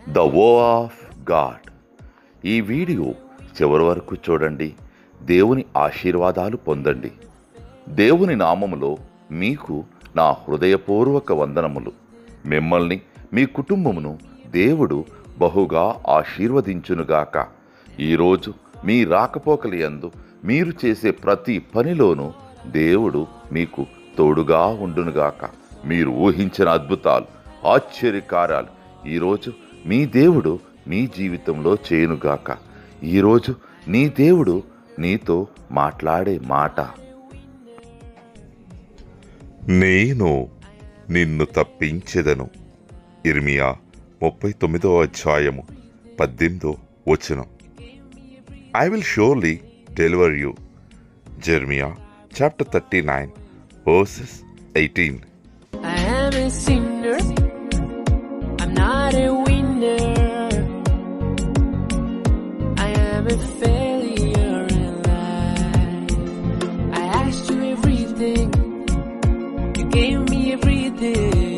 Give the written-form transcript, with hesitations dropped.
The వో of God. ఈ video చివరి వరకు చూడండి. దేవుని ఆశీర్వాదాలు పొందండి. దేవుని నామములో మీకు నా హృదయపూర్వక వందనములు. మిమ్మల్ని మీ కుటుంబమును దేవుడు బహుగా ఆశీర్వదించునుగాక. ఈరోజు మీ రాకపోకలి యందు మీరు చేసే ప్రతి పనిలోనూ దేవుడు మీకు తోడుగా ఉండునుగాక. మీరు ఊహించిన అద్భుతాలు, ఆశ్చర్యకార్యాలు ఈరోజు మీ దేవుడు మీ జీవితంలో చేయునుగాక. ఈరోజు నీ దేవుడు నీతో మాట్లాడే మాట, నేను నిన్ను తప్పించెదను. ఇర్మియా 39:18. I will surely deliver you. Jeremiah chapter 39 verses 18. I am a sinner, I'm not a winner. I am a failure in life. I asked you everything, you gave me everything.